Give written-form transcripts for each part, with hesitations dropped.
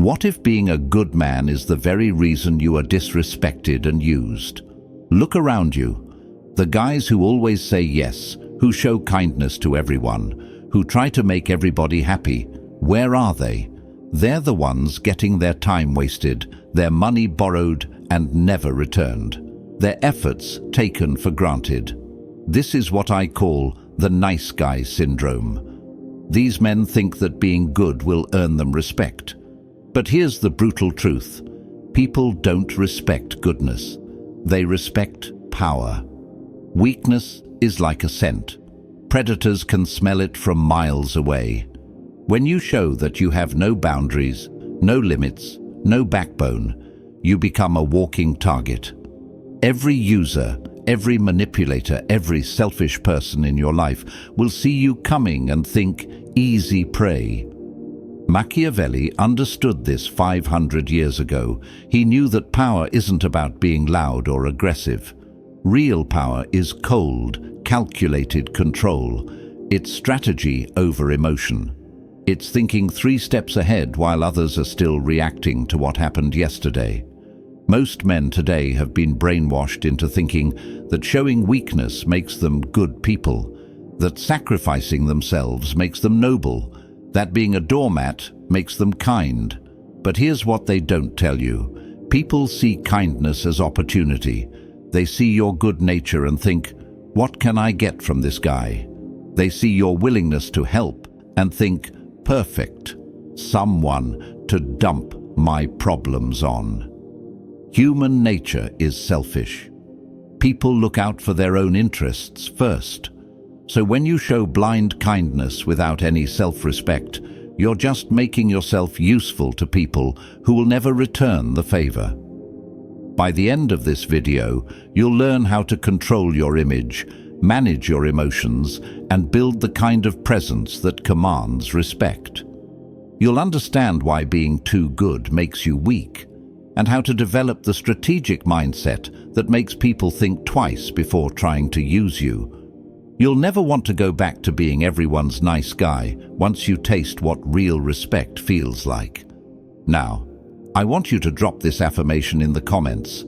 What if being a good man is the very reason you are disrespected and used? Look around you. The guys who always say yes, who show kindness to everyone, who try to make everybody happy, where are they? They're the ones getting their time wasted, their money borrowed and never returned, their efforts taken for granted. This is what I call the nice guy syndrome. These men think that being good will earn them respect. But here's the brutal truth. People don't respect goodness. They respect power. Weakness is like a scent. Predators can smell it from miles away. When you show that you have no boundaries, no limits, no backbone, you become a walking target. Every user, every manipulator, every selfish person in your life will see you coming and think, easy prey. Machiavelli understood this 500 years ago. He knew that power isn't about being loud or aggressive. Real power is cold, calculated control. It's strategy over emotion. It's thinking 3 steps ahead while others are still reacting to what happened yesterday. Most men today have been brainwashed into thinking that showing weakness makes them good people, that sacrificing themselves makes them noble, that being a doormat makes them kind. But here's what they don't tell you. People see kindness as opportunity. They see your good nature and think, what can I get from this guy? They see your willingness to help and think, perfect, someone to dump my problems on. Human nature is selfish. People look out for their own interests first. So when you show blind kindness without any self-respect, you're just making yourself useful to people who will never return the favor. By the end of this video, you'll learn how to control your image, manage your emotions, and build the kind of presence that commands respect. You'll understand why being too good makes you weak, and how to develop the strategic mindset that makes people think twice before trying to use you. You'll never want to go back to being everyone's nice guy once you taste what real respect feels like. Now, I want you to drop this affirmation in the comments.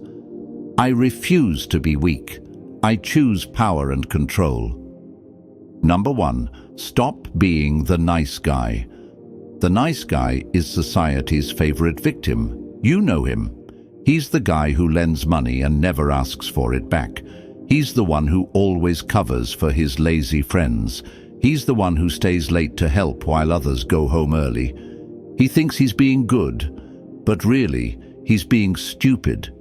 I refuse to be weak. I choose power and control. Number 1, stop being the nice guy. The nice guy is society's favorite victim. You know him. He's the guy who lends money and never asks for it back. He's the one who always covers for his lazy friends. He's the one who stays late to help while others go home early. He thinks he's being good, but really, he's being stupid.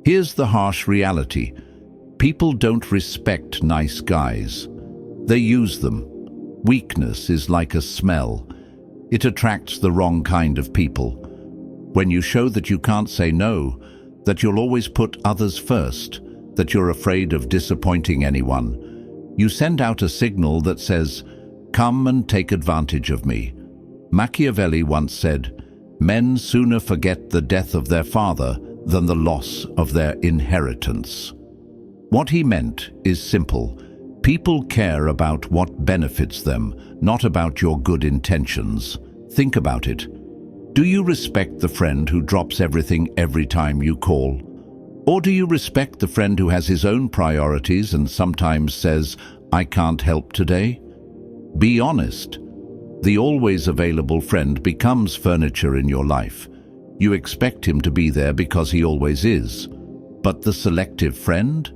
Here's the harsh reality. People don't respect nice guys. They use them. Weakness is like a smell. It attracts the wrong kind of people. When you show that you can't say no, that you'll always put others first, that you're afraid of disappointing anyone, you send out a signal that says, come and take advantage of me. Machiavelli once said, men sooner forget the death of their father than the loss of their inheritance. What he meant is simple. People care about what benefits them, not about your good intentions. Think about it. Do you respect the friend who drops everything every time you call? Or do you respect the friend who has his own priorities and sometimes says, I can't help today? Be honest. The always available friend becomes furniture in your life. You expect him to be there because he always is. But the selective friend?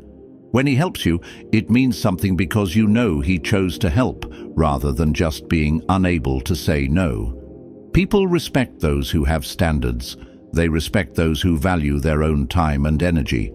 When he helps you, it means something because you know he chose to help, rather than just being unable to say no. People respect those who have standards. They respect those who value their own time and energy.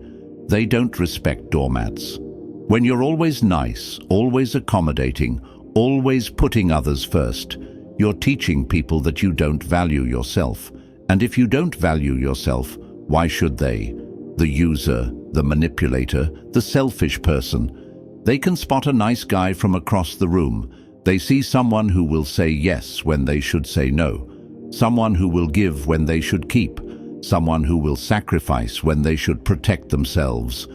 They don't respect doormats. When you're always nice, always accommodating, always putting others first, you're teaching people that you don't value yourself. And if you don't value yourself, why should they? The user, the manipulator, the selfish person. They can spot a nice guy from across the room. They see someone who will say yes when they should say no. Someone who will give when they should keep. Someone who will sacrifice when they should protect themselves.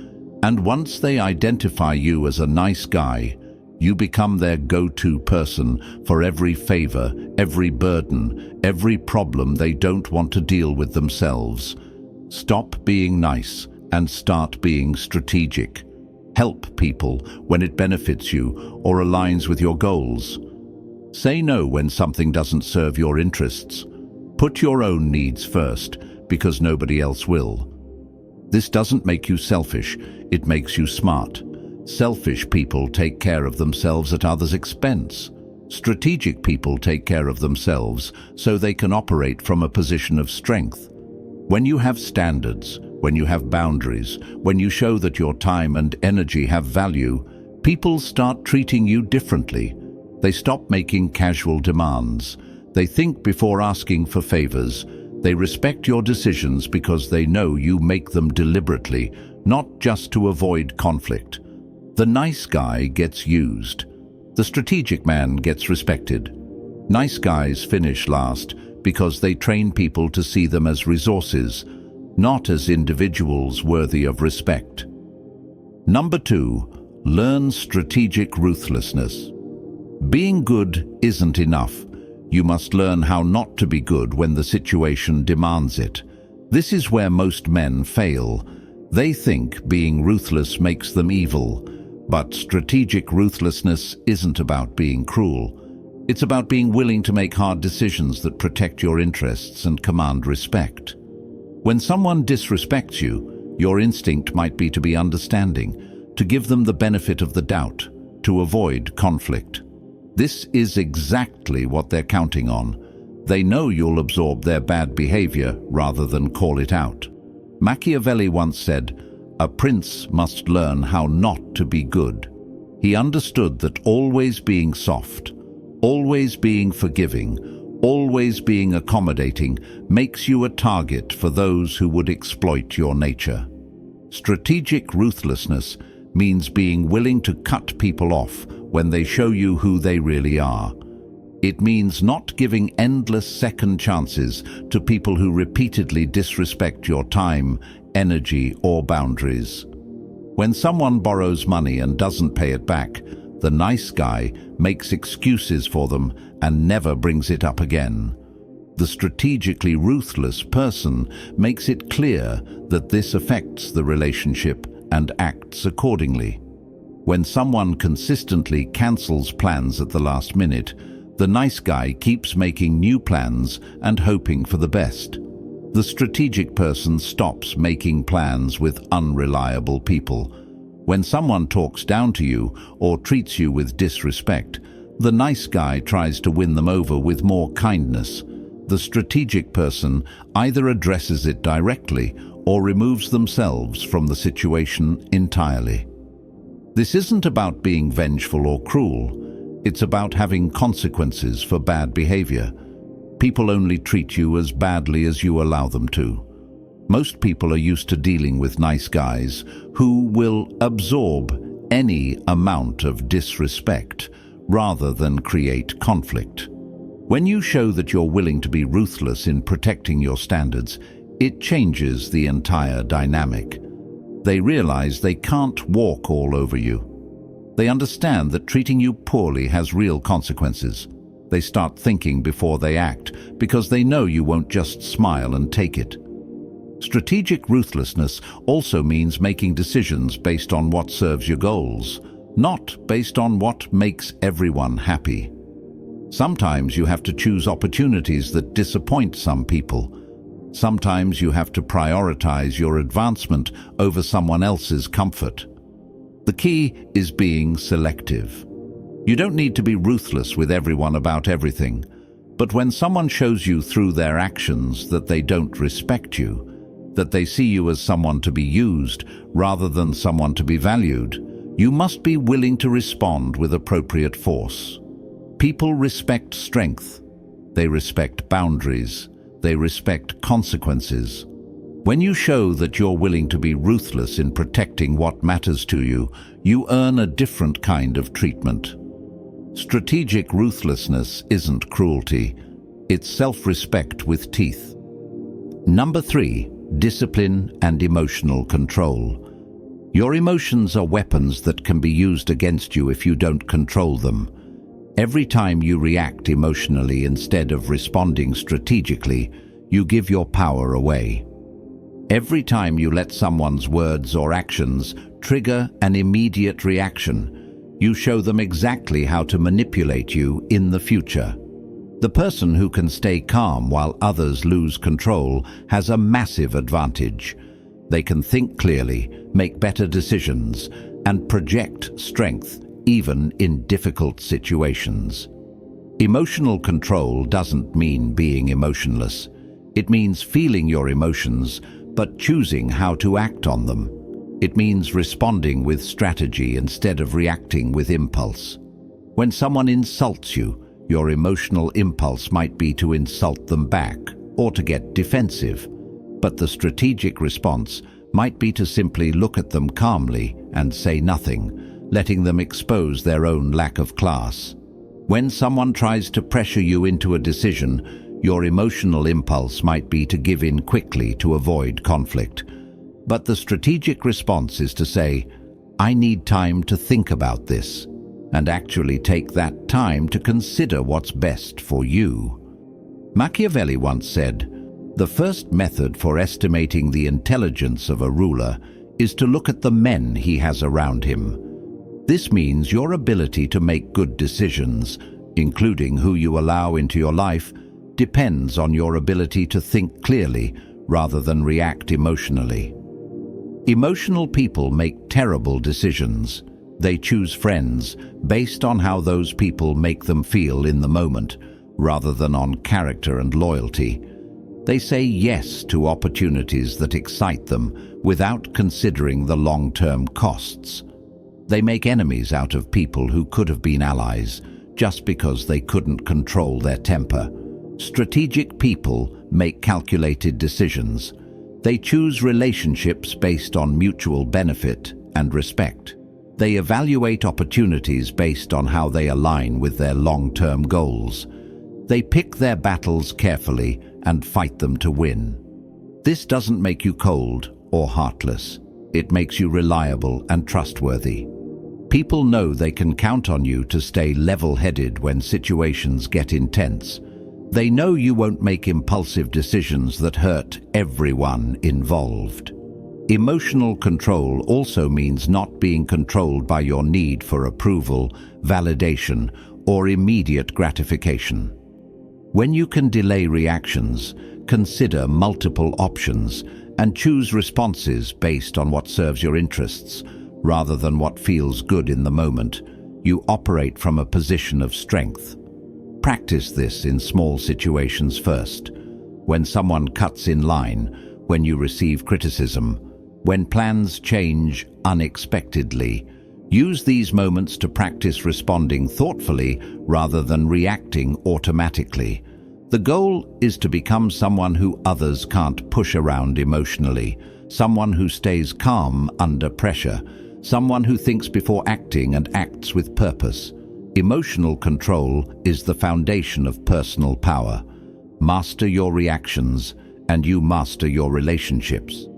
And once they identify you as a nice guy, You become their go-to person for every favor, every burden, every problem they don't want to deal with themselves. Stop being nice and start being strategic. Help people when it benefits you or aligns with your goals. Say no when something doesn't serve your interests. Put your own needs first, because nobody else will. This doesn't make you selfish, it makes you smart. Selfish people take care of themselves at others' expense. Strategic people take care of themselves so they can operate from a position of strength. When you have standards, when you have boundaries, when you show that your time and energy have value, people start treating you differently. They stop making casual demands. They think before asking for favors. They respect your decisions because they know you make them deliberately, not just to avoid conflict. The nice guy gets used. The strategic man gets respected. Nice guys finish last because they train people to see them as resources, not as individuals worthy of respect. Number 2, learn strategic ruthlessness. Being good isn't enough. You must learn how not to be good when the situation demands it. This is where most men fail. They think being ruthless makes them evil. But strategic ruthlessness isn't about being cruel. It's about being willing to make hard decisions that protect your interests and command respect. When someone disrespects you, your instinct might be to be understanding, to give them the benefit of the doubt, to avoid conflict. This is exactly what they're counting on. They know you'll absorb their bad behavior rather than call it out. Machiavelli once said, "A prince must learn how not to be good." He understood that always being soft, always being forgiving, always being accommodating makes you a target for those who would exploit your nature. Strategic ruthlessness means being willing to cut people off when they show you who they really are. It means not giving endless second chances to people who repeatedly disrespect your time, energy, or boundaries. When someone borrows money and doesn't pay it back, the nice guy makes excuses for them and never brings it up again. The strategically ruthless person makes it clear that this affects the relationship and acts accordingly. When someone consistently cancels plans at the last minute, the nice guy keeps making new plans and hoping for the best. The strategic person stops making plans with unreliable people. When someone talks down to you or treats you with disrespect, the nice guy tries to win them over with more kindness. The strategic person either addresses it directly or removes themselves from the situation entirely. This isn't about being vengeful or cruel. It's about having consequences for bad behavior. People only treat you as badly as you allow them to. Most people are used to dealing with nice guys who will absorb any amount of disrespect rather than create conflict. When you show that you're willing to be ruthless in protecting your standards, it changes the entire dynamic. They realize they can't walk all over you. They understand that treating you poorly has real consequences. They start thinking before they act because they know you won't just smile and take it. Strategic ruthlessness also means making decisions based on what serves your goals, not based on what makes everyone happy. Sometimes you have to choose opportunities that disappoint some people. Sometimes you have to prioritize your advancement over someone else's comfort. The key is being selective. You don't need to be ruthless with everyone about everything, but when someone shows you through their actions that they don't respect you, that they see you as someone to be used rather than someone to be valued, you must be willing to respond with appropriate force. People respect strength. They respect boundaries. They respect consequences. When you show that you're willing to be ruthless in protecting what matters to you, you earn a different kind of treatment. Strategic ruthlessness isn't cruelty. It's self-respect with teeth. Number 3, discipline and emotional control. Your emotions are weapons that can be used against you if you don't control them. Every time you react emotionally instead of responding strategically, you give your power away. Every time you let someone's words or actions trigger an immediate reaction, you show them exactly how to manipulate you in the future. The person who can stay calm while others lose control has a massive advantage. They can think clearly, make better decisions, and project strength even in difficult situations. Emotional control doesn't mean being emotionless. It means feeling your emotions, but choosing how to act on them. It means responding with strategy instead of reacting with impulse. When someone insults you, your emotional impulse might be to insult them back or to get defensive. But the strategic response might be to simply look at them calmly and say nothing, letting them expose their own lack of class. When someone tries to pressure you into a decision, your emotional impulse might be to give in quickly to avoid conflict. But the strategic response is to say, "I need time to think about this," and actually take that time to consider what's best for you. Machiavelli once said, "The first method for estimating the intelligence of a ruler is to look at the men he has around him." This means your ability to make good decisions, including who you allow into your life, depends on your ability to think clearly rather than react emotionally. Emotional people make terrible decisions. They choose friends based on how those people make them feel in the moment, rather than on character and loyalty. They say yes to opportunities that excite them without considering the long-term costs. They make enemies out of people who could have been allies just because they couldn't control their temper. Strategic people make calculated decisions. They choose relationships based on mutual benefit and respect. They evaluate opportunities based on how they align with their long-term goals. They pick their battles carefully and fight them to win. This doesn't make you cold or heartless. It makes you reliable and trustworthy. People know they can count on you to stay level-headed when situations get intense. They know you won't make impulsive decisions that hurt everyone involved. Emotional control also means not being controlled by your need for approval, validation, or immediate gratification. When you can delay reactions, consider multiple options, and choose responses based on what serves your interests, rather than what feels good in the moment, you operate from a position of strength. Practice this in small situations first. When someone cuts in line, when you receive criticism, when plans change unexpectedly, use these moments to practice responding thoughtfully rather than reacting automatically. The goal is to become someone who others can't push around emotionally, someone who stays calm under pressure, someone who thinks before acting and acts with purpose. Emotional control is the foundation of personal power. Master your reactions, and you master your relationships.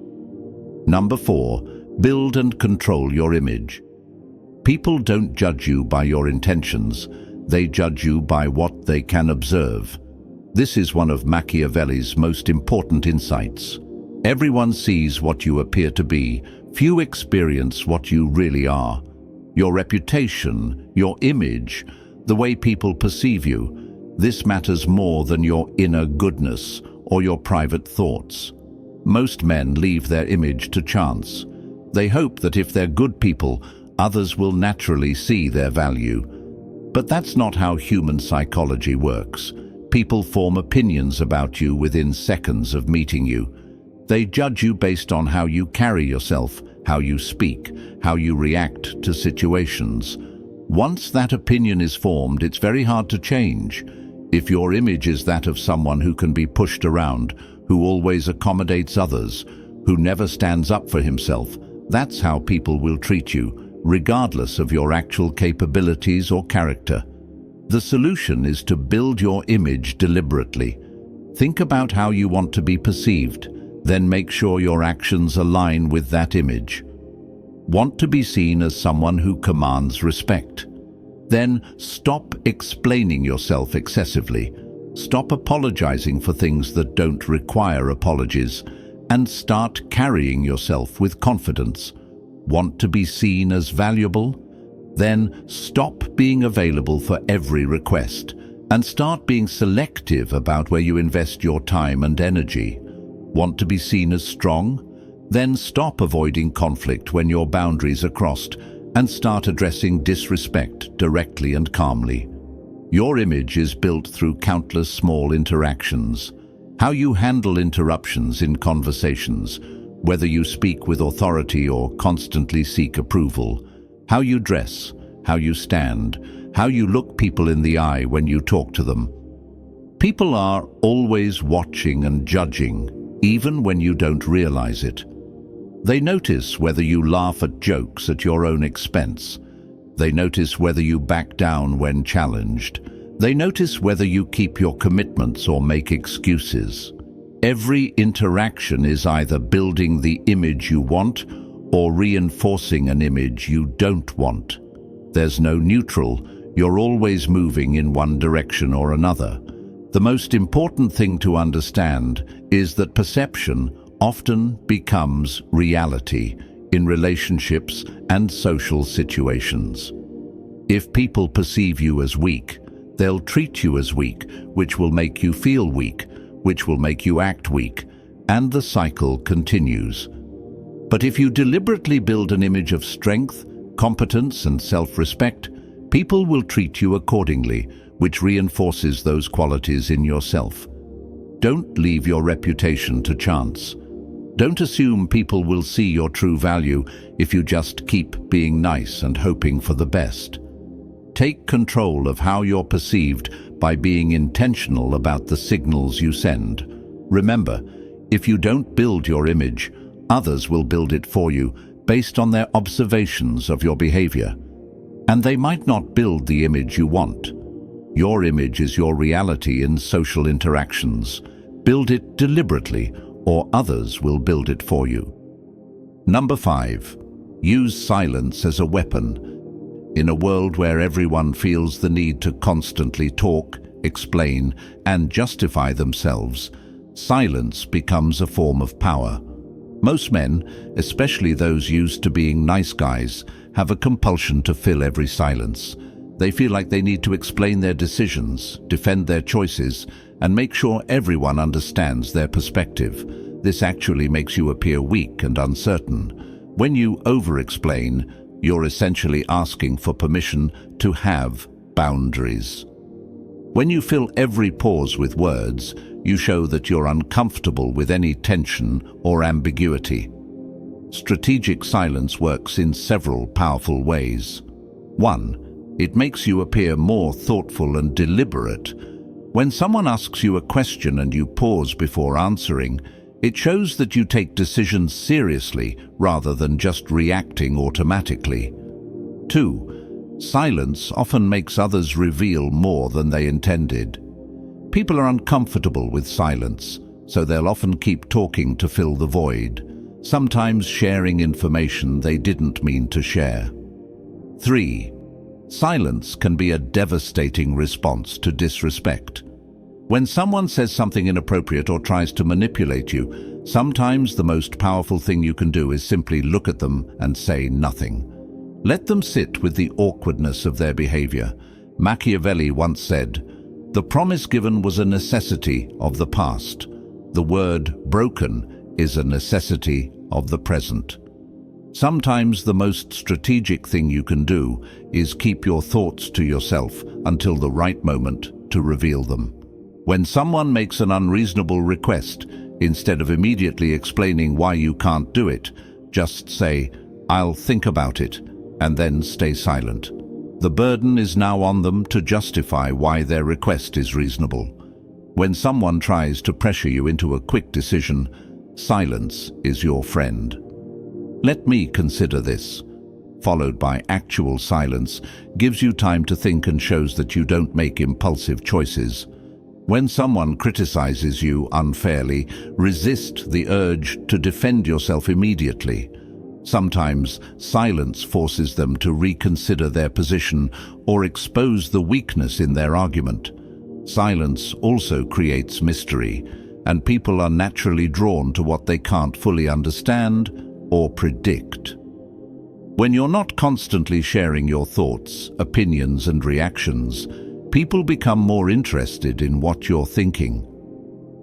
Number 4, build and control your image. People don't judge you by your intentions, they judge you by what they can observe. This is one of Machiavelli's most important insights. Everyone sees what you appear to be, few experience what you really are. Your reputation, your image, the way people perceive you, this matters more than your inner goodness or your private thoughts. Most men leave their image to chance. They hope that if they're good people, others will naturally see their value. But that's not how human psychology works. People form opinions about you within seconds of meeting you. They judge you based on how you carry yourself, how you speak, how you react to situations. Once that opinion is formed, it's very hard to change. If your image is that of someone who can be pushed around, who always accommodates others, who never stands up for himself, that's how people will treat you, regardless of your actual capabilities or character. The solution is to build your image deliberately. Think about how you want to be perceived, then make sure your actions align with that image. Want to be seen as someone who commands respect. Then stop explaining yourself excessively. Stop apologizing for things that don't require apologies, and start carrying yourself with confidence. Want to be seen as valuable? Then stop being available for every request and start being selective about where you invest your time and energy. Want to be seen as strong? Then stop avoiding conflict when your boundaries are crossed and start addressing disrespect directly and calmly. Your image is built through countless small interactions. How you handle interruptions in conversations, whether you speak with authority or constantly seek approval. How you dress, how you stand, how you look people in the eye when you talk to them. People are always watching and judging, even when you don't realize it. They notice whether you laugh at jokes at your own expense. They notice whether you back down when challenged. They notice whether you keep your commitments or make excuses. Every interaction is either building the image you want or reinforcing an image you don't want. There's no neutral. You're always moving in one direction or another. The most important thing to understand is that perception often becomes reality in relationships and social situations. If people perceive you as weak, they'll treat you as weak, which will make you feel weak, which will make you act weak, and the cycle continues. But if you deliberately build an image of strength, competence, and self-respect, people will treat you accordingly, which reinforces those qualities in yourself. Don't leave your reputation to chance. Don't assume people will see your true value if you just keep being nice and hoping for the best. Take control of how you're perceived by being intentional about the signals you send. Remember, if you don't build your image, others will build it for you based on their observations of your behavior. And they might not build the image you want. Your image is your reality in social interactions. Build it deliberately, or others will build it for you. Number 5. Use silence as a weapon. In a world where everyone feels the need to constantly talk, explain, and justify themselves, silence becomes a form of power. Most men, especially those used to being nice guys, have a compulsion to fill every silence. They feel like they need to explain their decisions, defend their choices, and make sure everyone understands their perspective. This actually makes you appear weak and uncertain. When you over-explain, you're essentially asking for permission to have boundaries. When you fill every pause with words, you show that you're uncomfortable with any tension or ambiguity. Strategic silence works in several powerful ways. 1. It makes you appear more thoughtful and deliberate. When someone asks you a question and you pause before answering, it shows that you take decisions seriously rather than just reacting automatically. 2. Silence often makes others reveal more than they intended. People are uncomfortable with silence, so they'll often keep talking to fill the void, sometimes sharing information they didn't mean to share. 3. Silence can be a devastating response to disrespect. When someone says something inappropriate or tries to manipulate you, sometimes the most powerful thing you can do is simply look at them and say nothing. Let them sit with the awkwardness of their behavior. Machiavelli once said, "The promise given was a necessity of the past. The word broken is a necessity of the present." Sometimes the most strategic thing you can do is keep your thoughts to yourself until the right moment to reveal them. When someone makes an unreasonable request, instead of immediately explaining why you can't do it, just say, "I'll think about it," and then stay silent. The burden is now on them to justify why their request is reasonable. When someone tries to pressure you into a quick decision, silence is your friend. "Let me consider this," followed by actual silence, gives you time to think and shows that you don't make impulsive choices. When someone criticizes you unfairly, resist the urge to defend yourself immediately. Sometimes silence forces them to reconsider their position or expose the weakness in their argument. Silence also creates mystery, and people are naturally drawn to what they can't fully understand or predict. When you're not constantly sharing your thoughts, opinions, and reactions, people become more interested in what you're thinking.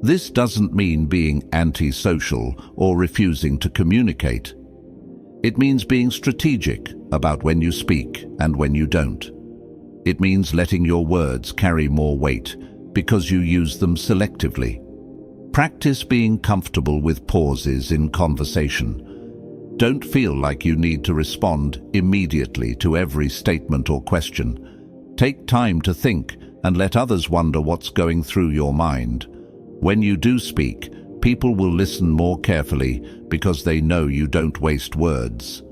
This doesn't mean being antisocial or refusing to communicate. It means being strategic about when you speak and when you don't. It means letting your words carry more weight because you use them selectively. Practice being comfortable with pauses in conversation. Don't feel like you need to respond immediately to every statement or question. Take time to think and let others wonder what's going through your mind. When you do speak, people will listen more carefully because they know you don't waste words.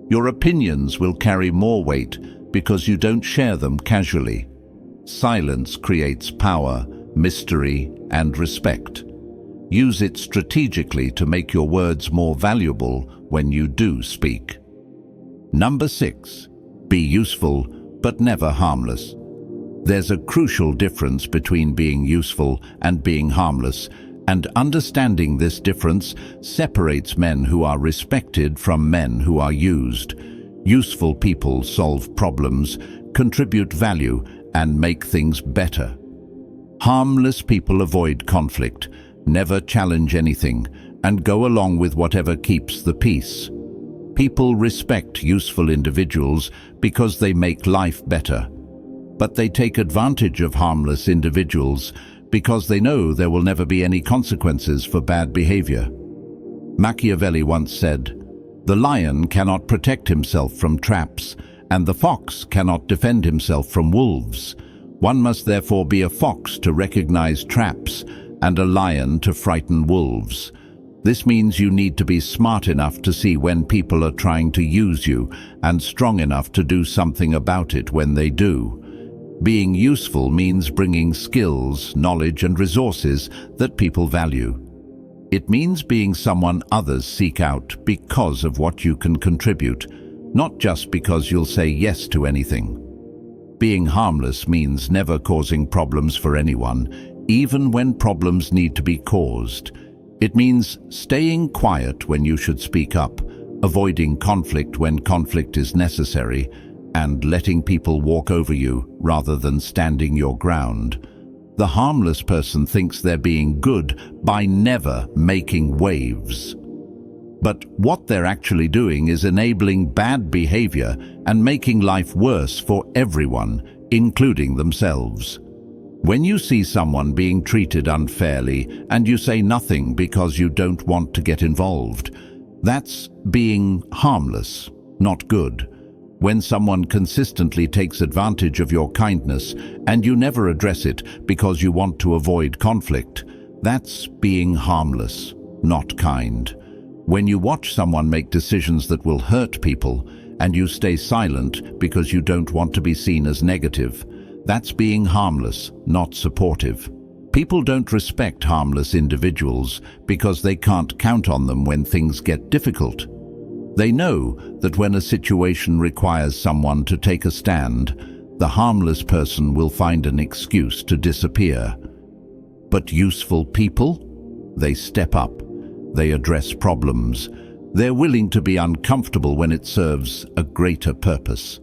Your opinions will carry more weight because you don't share them casually. Silence creates power, mystery, and respect. Use it strategically to make your words more valuable when you do speak. Number 6. Be useful, but never harmless. There's a crucial difference between being useful and being harmless, and understanding this difference separates men who are respected from men who are used. Useful people solve problems, contribute value, and make things better. Harmless people avoid conflict, never challenge anything, and go along with whatever keeps the peace. People respect useful individuals because they make life better. But they take advantage of harmless individuals because they know there will never be any consequences for bad behavior. Machiavelli once said, "The lion cannot protect himself from traps, and the fox cannot defend himself from wolves. One must therefore be a fox to recognize traps and a lion to frighten wolves." This means you need to be smart enough to see when people are trying to use you and strong enough to do something about it when they do. Being useful means bringing skills, knowledge, and resources that people value. It means being someone others seek out because of what you can contribute, not just because you'll say yes to anything. Being harmless means never causing problems for anyone, even when problems need to be caused. It means staying quiet when you should speak up, avoiding conflict when conflict is necessary, and letting people walk over you rather than standing your ground. The harmless person thinks they're being good by never making waves. But what they're actually doing is enabling bad behavior and making life worse for everyone, including themselves. When you see someone being treated unfairly and you say nothing because you don't want to get involved, that's being harmless, not good. When someone consistently takes advantage of your kindness and you never address it because you want to avoid conflict, that's being harmless, not kind. When you watch someone make decisions that will hurt people and you stay silent because you don't want to be seen as negative, that's being harmless, not supportive. People don't respect harmless individuals because they can't count on them when things get difficult. They know that when a situation requires someone to take a stand, the harmless person will find an excuse to disappear. But useful people? They step up. They address problems. They're willing to be uncomfortable when it serves a greater purpose.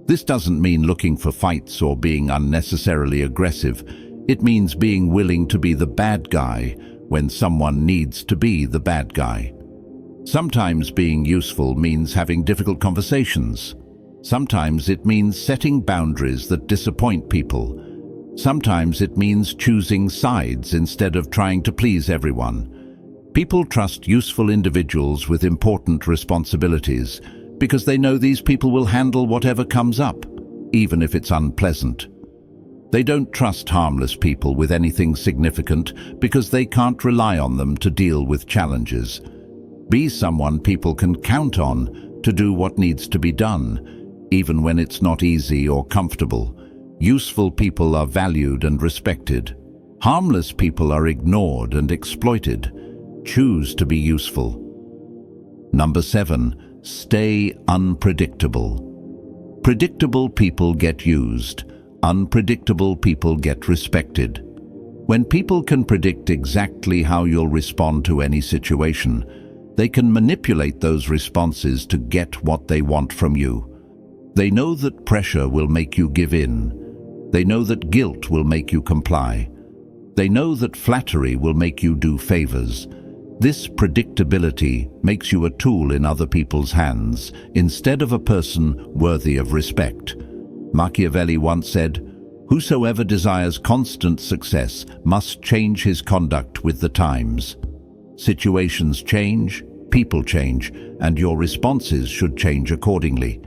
This doesn't mean looking for fights or being unnecessarily aggressive. It means being willing to be the bad guy when someone needs to be the bad guy. Sometimes being useful means having difficult conversations. Sometimes it means setting boundaries that disappoint people. Sometimes it means choosing sides instead of trying to please everyone. People trust useful individuals with important responsibilities because they know these people will handle whatever comes up, even if it's unpleasant. They don't trust harmless people with anything significant because they can't rely on them to deal with challenges. Be someone people can count on to do what needs to be done, even when it's not easy or comfortable. Useful people are valued and respected. Harmless people are ignored and exploited. Choose to be useful. Number 7. Stay unpredictable. Predictable people get used. Unpredictable people get respected. When people can predict exactly how you'll respond to any situation, they can manipulate those responses to get what they want from you. They know that pressure will make you give in. They know that guilt will make you comply. They know that flattery will make you do favors. This predictability makes you a tool in other people's hands, instead of a person worthy of respect. Machiavelli once said, "Whosoever desires constant success must change his conduct with the times." Situations change, people change, and your responses should change accordingly.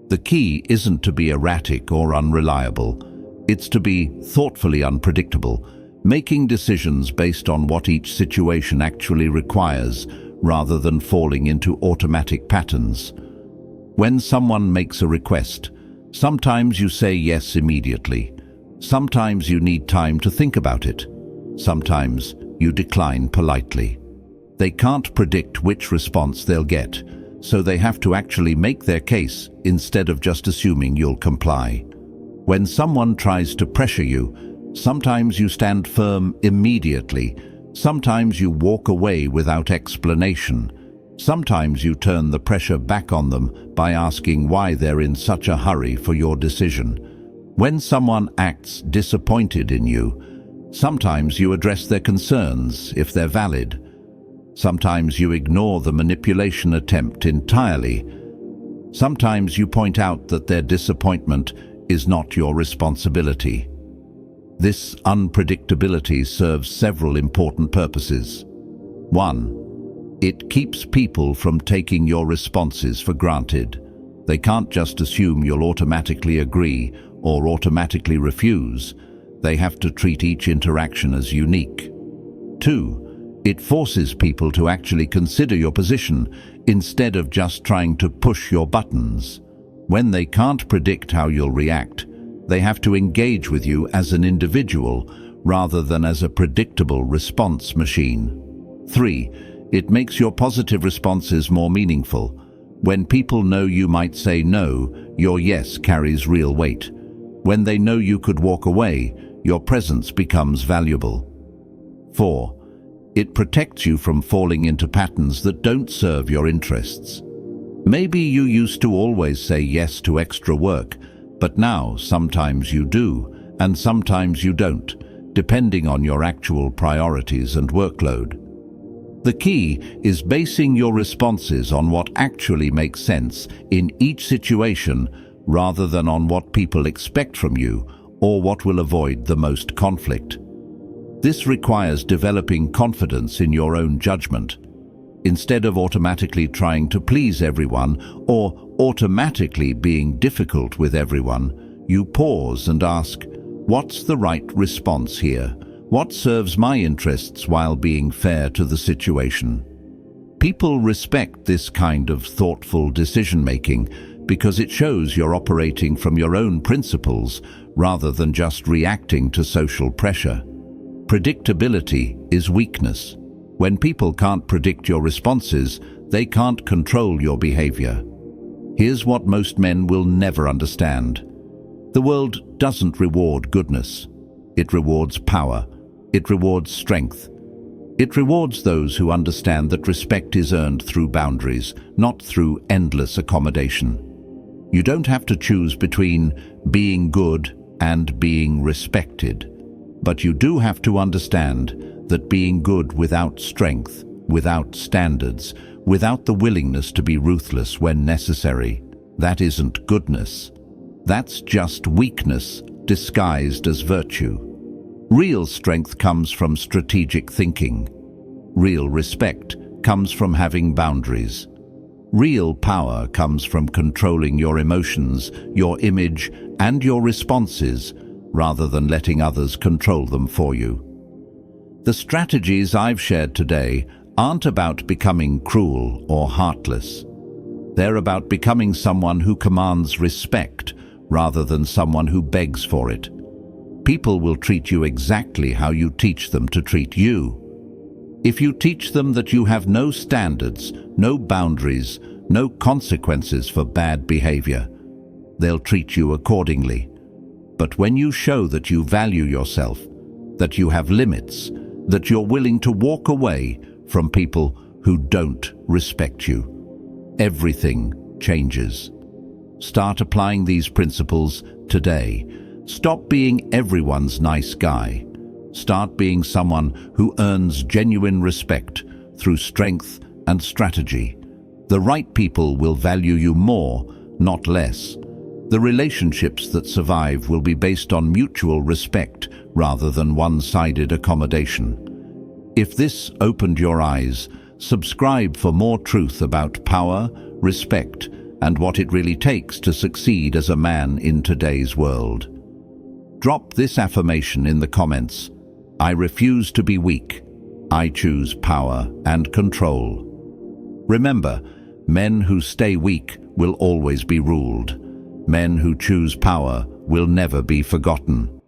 The key isn't to be erratic or unreliable. It's to be thoughtfully unpredictable, making decisions based on what each situation actually requires, rather than falling into automatic patterns. When someone makes a request, sometimes you say yes immediately. Sometimes you need time to think about it. Sometimes you decline politely. They can't predict which response they'll get, so they have to actually make their case instead of just assuming you'll comply. When someone tries to pressure you, sometimes you stand firm immediately. Sometimes you walk away without explanation. Sometimes you turn the pressure back on them by asking why they're in such a hurry for your decision. When someone acts disappointed in you, sometimes you address their concerns if they're valid. Sometimes you ignore the manipulation attempt entirely. Sometimes you point out that their disappointment is not your responsibility. This unpredictability serves several important purposes. 1. It keeps people from taking your responses for granted. They can't just assume you'll automatically agree or automatically refuse. They have to treat each interaction as unique. 2. It forces people to actually consider your position instead of just trying to push your buttons. When they can't predict how you'll react, they have to engage with you as an individual rather than as a predictable response machine. 3. It makes your positive responses more meaningful. When people know you might say no, your yes carries real weight. When they know you could walk away, your presence becomes valuable. 4. It protects you from falling into patterns that don't serve your interests. Maybe you used to always say yes to extra work, but now sometimes you do, and sometimes you don't, depending on your actual priorities and workload. The key is basing your responses on what actually makes sense in each situation rather than on what people expect from you or what will avoid the most conflict. This requires developing confidence in your own judgment. Instead of automatically trying to please everyone or automatically being difficult with everyone, you pause and ask, what's the right response here? What serves my interests while being fair to the situation? People respect this kind of thoughtful decision-making because it shows you're operating from your own principles rather than just reacting to social pressure. Predictability is weakness. When people can't predict your responses, they can't control your behavior. Here's what most men will never understand. The world doesn't reward goodness. It rewards power. It rewards strength. It rewards those who understand that respect is earned through boundaries, not through endless accommodation. You don't have to choose between being good and being respected. But you do have to understand that being good without strength, without standards, without the willingness to be ruthless when necessary, that isn't goodness. That's just weakness disguised as virtue. Real strength comes from strategic thinking. Real respect comes from having boundaries. Real power comes from controlling your emotions, your image, and your responses, rather than letting others control them for you. The strategies I've shared today aren't about becoming cruel or heartless. They're about becoming someone who commands respect rather than someone who begs for it. People will treat you exactly how you teach them to treat you. If you teach them that you have no standards, no boundaries, No consequences for bad behavior. They'll treat you accordingly. But when you show that you value yourself, that you have limits, that you're willing to walk away from people who don't respect you, everything changes. Start applying these principles today. Stop being everyone's nice guy. Start being someone who earns genuine respect through strength and strategy. The right people will value you more, not less. The relationships that survive will be based on mutual respect rather than one-sided accommodation. If this opened your eyes, subscribe for more truth about power, respect, and what it really takes to succeed as a man in today's world. Drop this affirmation in the comments. I refuse to be weak. I choose power and control. Remember, men who stay weak will always be ruled. Men who choose power will never be forgotten.